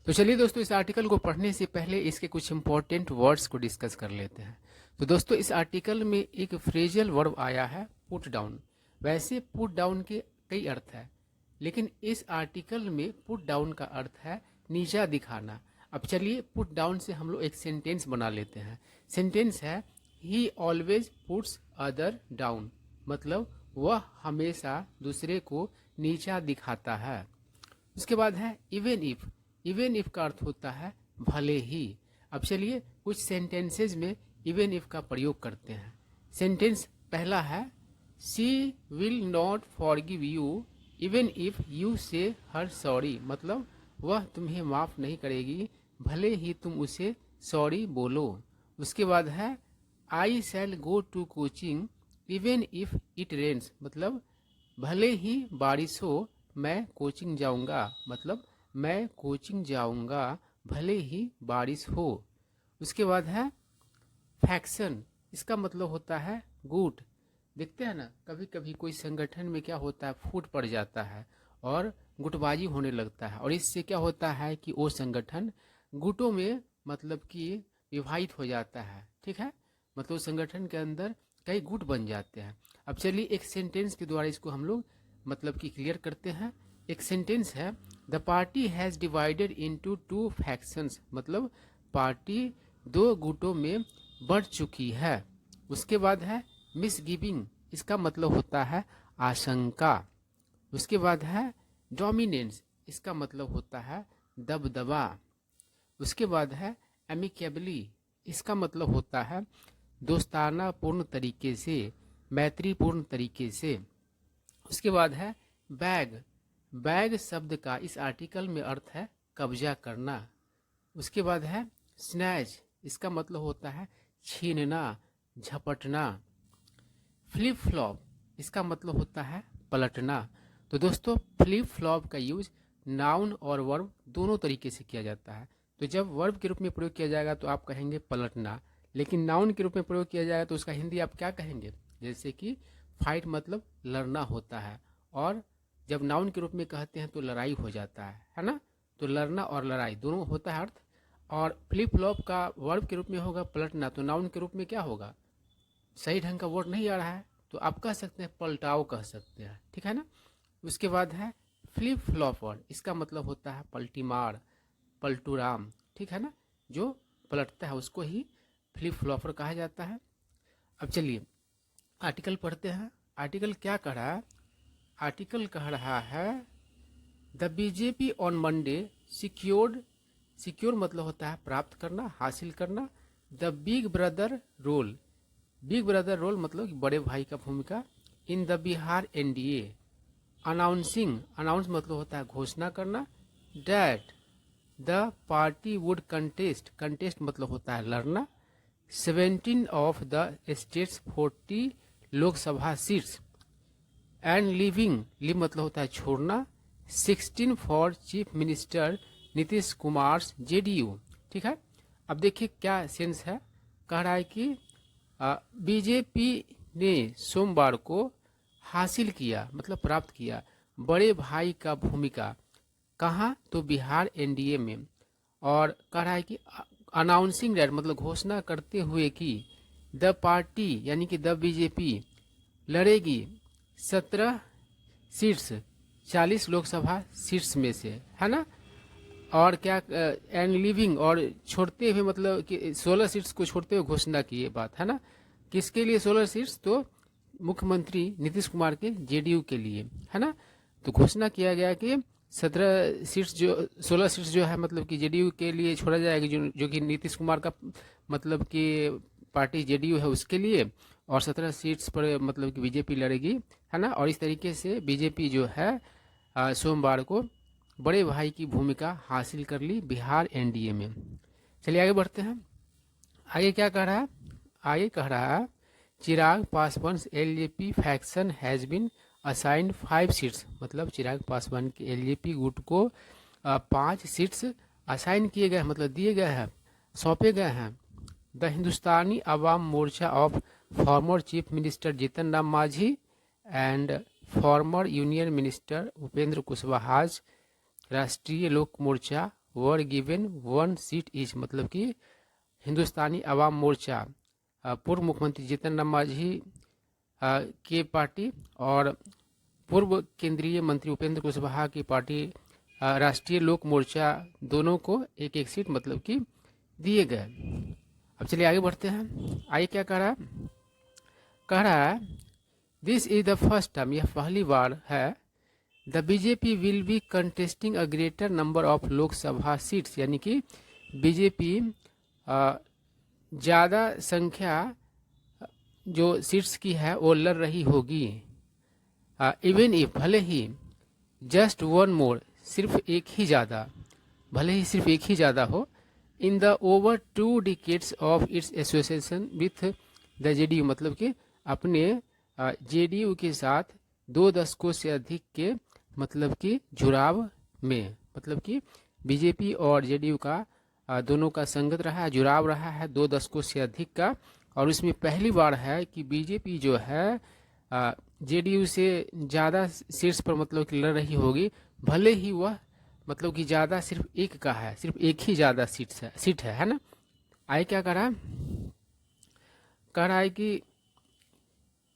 तो चलिए दोस्तों, इस आर्टिकल को पढ़ने से पहले इसके कुछ इंपॉर्टेंट वर्ड्स को डिस्कस कर लेते हैं। तो दोस्तों, इस आर्टिकल में एक फ्रेजल वर्ब आया है पुट डाउन। वैसे पुट डाउन के कई अर्थ है, लेकिन इस आर्टिकल में पुट डाउन का अर्थ है नीचा दिखाना। अब चलिए, पुट डाउन से हम लोग एक सेंटेंस बना लेते हैं। सेंटेंस है ही ऑलवेज पुट्स अदर डाउन, मतलब वह हमेशा दूसरे को नीचा दिखाता है। उसके बाद है इवन इफ। इवन इफ का अर्थ होता है भले ही। अब चलिए कुछ सेंटेंसेज में इवन इफ का प्रयोग करते हैं। सेंटेंस पहला है she will not forgive you even if you से हर सॉरी, मतलब वह तुम्हें माफ नहीं करेगी भले ही तुम उसे सॉरी बोलो। उसके बाद है I shall go to coaching even if it rains, मतलब भले ही बारिश हो मैं कोचिंग जाऊंगा, मतलब मैं कोचिंग जाऊंगा भले ही बारिश हो। उसके बाद है फैक्शन। इसका मतलब होता है गुट। देखते हैं ना, कभी कभी कोई संगठन में क्या होता है, फूट पड़ जाता है और गुटबाजी होने लगता है, और इससे क्या होता है कि वो संगठन गुटों में मतलब कि विभाजित हो जाता है। ठीक है, मतलब संगठन के अंदर कई गुट बन जाते हैं। अब चलिए एक सेंटेंस के द्वारा इसको हम लोग मतलब कि क्लियर करते हैं। एक सेंटेंस है the party has divided into two factions, मतलब पार्टी दो गुटों में बढ़ चुकी है। उसके बाद है मिसगिविंग। इसका मतलब होता है आशंका। उसके बाद है डोमिनेंस। इसका मतलब होता है दबदबा। उसके बाद है एमिकेबली। इसका मतलब होता है दोस्ताना पूर्ण तरीके से, मैत्रीपूर्ण तरीके से। उसके बाद है बैग। बैग शब्द का इस आर्टिकल में अर्थ है कब्जा करना। उसके बाद है स्नैच। इसका मतलब होता है छीनना, झपटना। Flip flop. इसका मतलब होता है पलटना। तो दोस्तों, फ्लिप फ्लॉप का यूज नाउन और वर्ब दोनों तरीके से किया जाता है। तो जब वर्ब के रूप में प्रयोग किया जाएगा तो आप कहेंगे पलटना, लेकिन नाउन के रूप में प्रयोग किया जाएगा तो उसका हिंदी आप क्या कहेंगे, जैसे कि फाइट मतलब लड़ना होता है, और जब नाउन के रूप में कहते हैं तो लड़ाई हो जाता है ना। तो लड़ना और लड़ाई दोनों होता है अर्थ। और फ्लिप फ्लॉप का वर्ब के रूप में होगा पलटना, तो नाउन के रूप में क्या होगा, सही ढंग का वर्ड नहीं आ रहा है तो आप कह सकते हैं पलटाव कह सकते हैं, ठीक है ना। उसके बाद है फ्लिप फ्लॉपर। इसका मतलब होता है पलटी मार, पलटूराम, ठीक है ना। जो पलटता है उसको ही फ्लिप फ्लॉपर कहा जाता है। अब चलिए आर्टिकल पढ़ते हैं। आर्टिकल क्या कह रहा है, आर्टिकल कह रहा है the BJP on Monday secured. Secure मतलब होता है प्राप्त करना, हासिल करना। The big brother role. Big brother role मतलब कि बड़े भाई का भूमिका in the Bihar NDA. Announcing, announce मतलब होता है घोषणा करना। That the party would contest, contest मतलब होता है लड़ना। 17 of the states 40 Lok Sabha seats and leaving, leave मतलब होता है छोड़ना। 16 for chief minister Nitish Kumar JDU, ठीक है। अब देखिए क्या सेंस है, कह रहा है कि बीजेपी ने सोमवार को हासिल किया मतलब प्राप्त किया बड़े भाई का भूमिका, कहाँ, तो बिहार एनडीए में। और कह रहा है कि अनाउंसिंग दैट मतलब घोषणा करते हुए कि द पार्टी यानी कि द बीजेपी लड़ेगी 17 सीट्स, 40 लोकसभा सीट्स में से, है ना। और क्या एंड लिविंग, और छोड़ते हुए मतलब कि 16 सीट्स को छोड़ते हुए घोषणा की ये बात है ना। किसके लिए 16 सीट्स, तो मुख्यमंत्री नीतीश कुमार के जेडीयू के लिए, है ना। तो घोषणा किया गया कि 17 सीट्स जो 16 सीट्स जो है मतलब कि जेडीयू के लिए छोड़ा जाएगा, जो कि नीतीश कुमार का मतलब कि पार्टी जेडीयू है उसके लिए, और 17 सीट्स पर मतलब कि बीजेपी लड़ेगी, है ना। और इस तरीके से बीजेपी जो है सोमवार को बड़े भाई की भूमिका हासिल कर ली बिहार एनडीए में। चलिए आगे बढ़ते हैं। आगे क्या कह रहा है, आगे कह रहा है Chirag Paswan LJP faction has been assigned 5 seats, मतलब चिराग पासवान के एलजेपी गुट को 5 सीट्स असाइन किए गए, मतलब दिए गए हैं, सौंपे गए हैं। The Hindustani Awam Morcha of former chief minister Jitan Ram Manjhi and former union minister Upendra Kushwaha, Rashtriya Lok Morcha were given 1 seat each, मतलब कि हिंदुस्तानी अवाम मोर्चा, पूर्व मुख्यमंत्री जीतन राम मांझी के पार्टी और पूर्व केंद्रीय मंत्री उपेंद्र कुशवाहा की पार्टी राष्ट्रीय लोक मोर्चा, दोनों को एक एक सीट मतलब कि दिए गए। अब चलिए आगे बढ़ते हैं। आगे क्या कह रहा है this is the first time, यह पहली बार है, the BJP will be contesting a greater number of Lok Sabha seats, यानी कि बीजेपी ज़्यादा संख्या जो सीट्स की है वो लड़ रही होगी। इवन इफ, भले ही, जस्ट वन मोर, सिर्फ एक ही ज़्यादा, भले ही सिर्फ एक ही ज़्यादा हो, in the over 2 decades of its association with the JDU, मतलब कि अपने जेडीयू के साथ 2 दशकों से अधिक के मतलब कि जुड़ाव में, मतलब कि बीजेपी और जेडीयू का दोनों का संगत रहा है, जुड़ाव रहा है 2 दशकों से अधिक का, और इसमें पहली बार है कि बीजेपी जो है जेडीयू से ज़्यादा सीट्स पर मतलब कि लड़ रही होगी, भले ही वह मतलब कि ज़्यादा सिर्फ एक का है, सिर्फ एक ही ज़्यादा सीट है ना। आगे क्या कह रहा है कि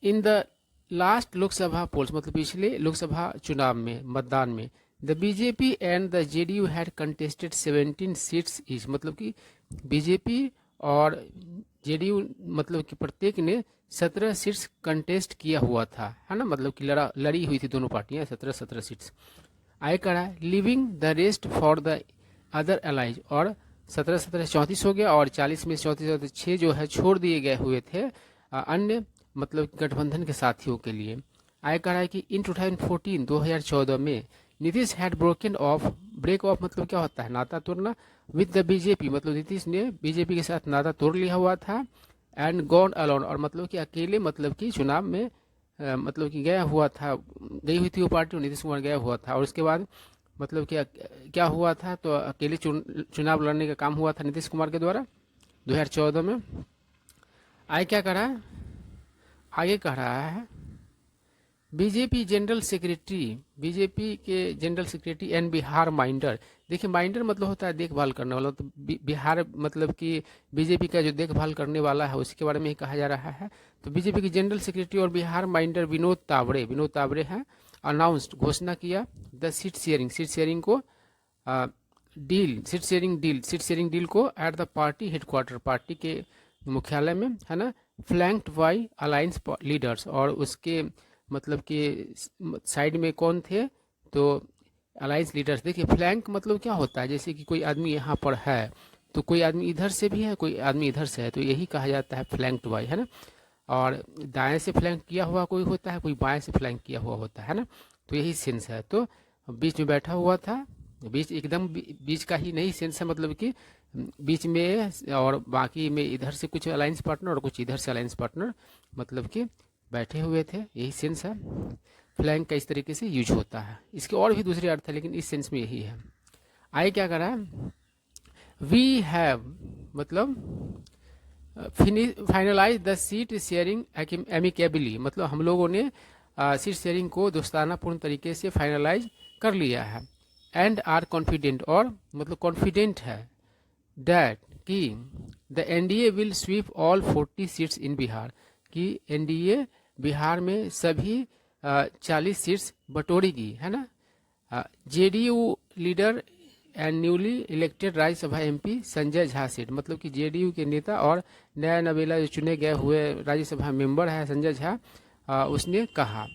in the last Lok Sabha polls, मतलब पिछले लोकसभा चुनाव में, मतदान में, the BJP and the JDU had contested 17 seats each, मतलब कि बीजेपी और जेडीयू मतलब कि प्रत्येक ने 17 सीट्स कंटेस्ट किया हुआ था, है ना, मतलब कि लड़ी हुई थी दोनों पार्टियां 17 सीट्स। आगे कह रहा है leaving the rest for the other allies, और 17 34 हो गया, और 40 में 34 6 जो है छोड़ दिए गए हुए थे अन्य मतलब गठबंधन के साथियों के लिए। आगे कह रहा है कि इन 2014 में नीतीश हैड ब्रेक ऑफ मतलब क्या होता है, नाता तोड़ना, विद द बीजेपी, मतलब नीतीश ने बीजेपी के साथ नाता तोड़ लिया हुआ था, एंड गॉन अलोन, और मतलब कि अकेले मतलब कि चुनाव में मतलब कि गई हुई थी वो पार्टी, नीतीश कुमार गया हुआ था, और उसके बाद मतलब क्या हुआ था, तो अकेले चुनाव लड़ने का काम हुआ था नीतीश कुमार के द्वारा 2014 में। आगे क्या कह रहा है, आगे कह रहा है बीजेपी के general secretary and Bihar minder, देखिए माइंडर मतलब होता है देखभाल करने वाला, तो बिहार मतलब कि बीजेपी का जो देखभाल करने वाला है उसके बारे में ही कहा जा रहा है। तो बीजेपी के जनरल सेक्रेटरी और बिहार माइंडर विनोद तावड़े हैं, अनाउंस्ड, घोषणा किया, द सीट शेयरिंग को सीट शेयरिंग डील को at the party headquarter, party के मुख्यालय में, है ना, फ्लैंक्ड बाई अलायंस लीडर्स, और उसके मतलब कि साइड में कौन थे, तो अलायंस लीडर्स। देखिए फ्लैंक मतलब क्या होता है, जैसे कि कोई आदमी यहाँ पर है तो कोई आदमी इधर से भी है, कोई आदमी इधर से है, तो यही कहा जाता है फ्लैंक्ड बाई, है ना। और दाएं से फ्लैंक किया हुआ कोई होता है, कोई बाएं से फ्लैंक किया हुआ होता है ना, तो यही सेंस है। तो बीच में बैठा हुआ था, एकदम बीच का ही नहीं सेंस है, मतलब कि बीच में, और बाकी में इधर से कुछ अलायंस पार्टनर और कुछ इधर से अलायंस पार्टनर मतलब कि बैठे हुए थे, यही सेंस है। फ्लैंक का इस तरीके से यूज होता है, इसके और भी दूसरे अर्थ है लेकिन इस सेंस में यही है। आगे क्या कर रहा है, वी हैव मतलब finalise the seat sharing amicably, मतलब हम लोगों ने सीट शेयरिंग को दोस्तानापूर्ण तरीके से फाइनलाइज कर लिया है, एंड आर कॉन्फिडेंट, और मतलब कॉन्फिडेंट है, दैट कि the NDA will sweep all 40 seats in Bihar, कि एनडीए बिहार में सभी 40 सीट्स बटोरेगी, है ना। JDU leader and newly elected Rajya Sabha MP Sanjay Jha सेठ, मतलब कि जेडीयू के नेता और नया नवेला जो चुने गए हुए राज्यसभा मेंबर है संजय झा, उसने कहा,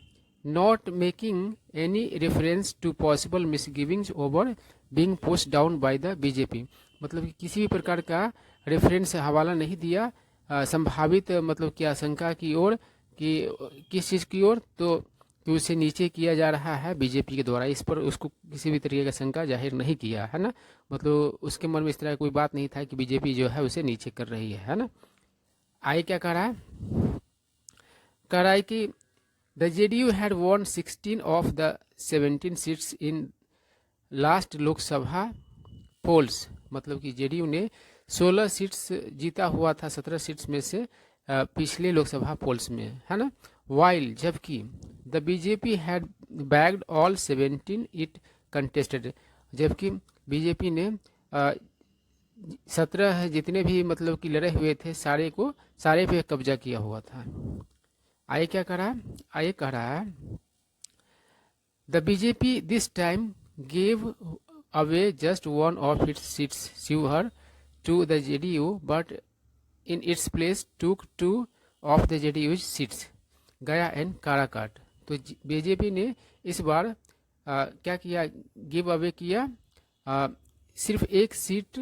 not making any reference to possible misgivings over being pushed down by the BJP, मतलब कि किसी भी प्रकार का रेफरेंस हवाला नहीं दिया संभावित मतलब कि आशंका की ओर, कि किस चीज़ की ओर, तो कि उसे नीचे किया जा रहा है बीजेपी के द्वारा, इस पर उसको किसी भी तरीके का शंका जाहिर नहीं किया, है ना, मतलब उसके मन में इस तरह कोई बात नहीं था कि बीजेपी जो है उसे नीचे कर रही है ना। आगे क्या कह रहा है कि the JDU had won 16 of the 17 seats in last Lok Sabha polls, मतलब कि जेडीयू ने 16 सीट्स जीता हुआ था 17 सीट्स में से पिछले लोकसभा पोल्स में, है ना। वाइल, जबकि the BJP had bagged all 17 it contested, जबकि बीजेपी ने 17 जितने भी मतलब कि लड़े हुए थे सारे पे कब्जा किया हुआ था। आगे क्या कह रहा है, आगे कह रहा है the BJP this time gave away just one of its seats Sheohar to the JDU but in its place took 2 of the JDU seats Gaya and Karakat. तो बीजेपी ने इस बार क्या किया, गिव अवे किया, सिर्फ एक सीट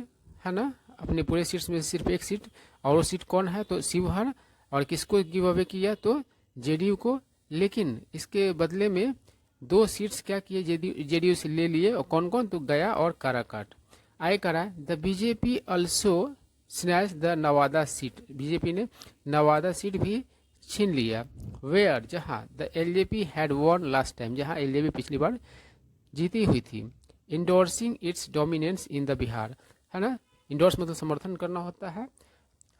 है ना, अपने पूरे सीट्स में सिर्फ एक सीट, और वो सीट कौन है, तो शिवहर। और किसको गिव अवे किया, तो जेडीयू को। लेकिन इसके बदले में 2 सीट्स क्या किए, जेडीयू से ले लिए, और कौन कौन, तो गया और काराकाट। आगे करा the BJP also snatch the Nawada seat, BJP ने नवादा सीट भी छीन लिया। वेयर, जहां the LJP had won last time, जहां एलजेपी पिछली बार जीती हुई थी। Endorsing its dominance in the Bihar, है ना, इंडोर्स मतलब समर्थन करना होता है।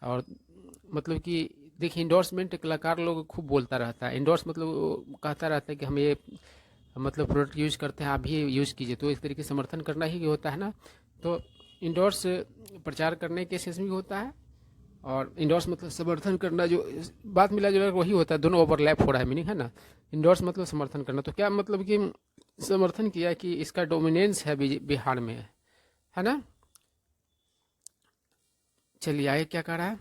और मतलब कि देखिए इंडोर्समेंट कलाकार लोग खूब बोलता रहता है, इंडोर्स मतलब कहता रहता है कि हम ये मतलब प्रोडक्ट यूज करते हैं, आप भी यूज कीजिए, तो इस तरीके से समर्थन करना ही होता है ना। तो इंडोर्स प्रचार करने के सेंस भी होता है, और इंडोर्स मतलब समर्थन करना, जो बात मिला जुला वही होता है, दोनों ओवरलैप हो रहा है मीनिंग, है ना। इंडोर्स मतलब समर्थन करना, तो क्या मतलब कि समर्थन किया कि इसका डोमिनेंस है बिहार में, है ना। चलिए आगे क्या कह रहा है,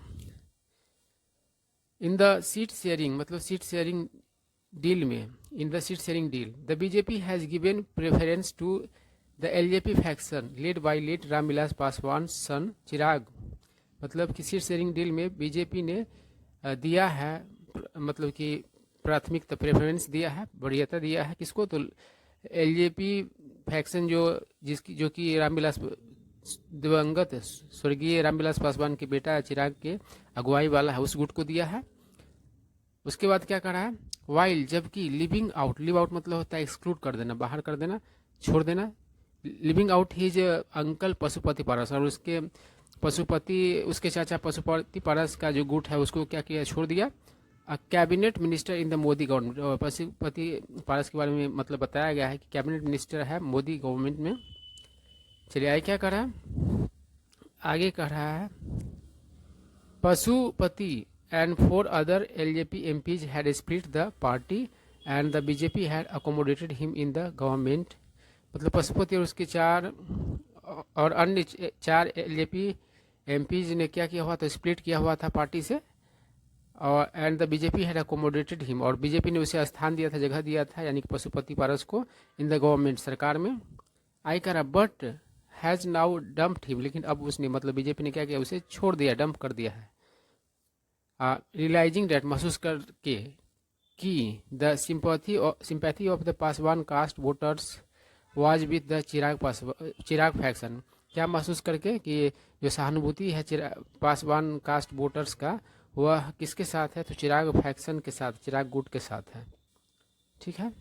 इन द सीट शेयरिंग, मतलब सीट शेयरिंग डील में, in the seat sharing deal the BJP has given preference to the LJP faction led by late Ramvilas Paswan son Chirag. मतलब कि सीट शेयरिंग डील में बीजेपी ने दिया है, मतलब कि प्राथमिकता, प्रेफरेंस दिया है, वरीयता दिया है किसको, तो एलजेपी फैक्शन जो कि रामविलास, दिवंगत स्वर्गीय रामविलास पासवान के बेटा चिराग के अगुवाई वाला है, उस गुट को दिया है। उसके बाद क्या करा है, वाइल, जबकि लिविंग आउट, लिव आउट मतलब होता है एक्सक्लूड कर देना, बाहर कर देना, छोड़ देना। Leaving out his uncle Pashupati Paras, और उसके उसके चाचा पशुपति पारस का जो गुट है उसको क्या किया, छोड़ दिया। Cabinet minister in the Modi government, Pashupati Paras के बारे में मतलब बताया गया है कि कैबिनेट मिनिस्टर है मोदी गवर्नमेंट में। चलिए आगे क्या कर रहा है, आगे कह रहा है Pashupati and 4 other LJP MPs had split the party and the BJP had accommodated him in the government. मतलब पशुपति और उसके 4 और अन्य 4 एलजेपी एमपीज ने क्या किया हुआ था, स्प्लिट किया हुआ था पार्टी से, और and the BJP had accommodated him, और बीजेपी ने उसे स्थान दिया था, जगह दिया था, यानी कि पशुपति पारस को, इन द गवर्नमेंट, सरकार में। आई करा but has now dumped him, लेकिन अब उसने मतलब बीजेपी ने क्या किया, उसे छोड़ दिया, डंप कर दिया है। रियलाइजिंग डेट, महसूस करके कि the sympathy of the Paswan caste voters was with the Chirag faction, क्या महसूस करके कि जो सहानुभूति है पासवान कास्ट वोटर्स का, वह किसके साथ है, तो चिराग फैक्शन के साथ, चिराग गुट के साथ है। ठीक है।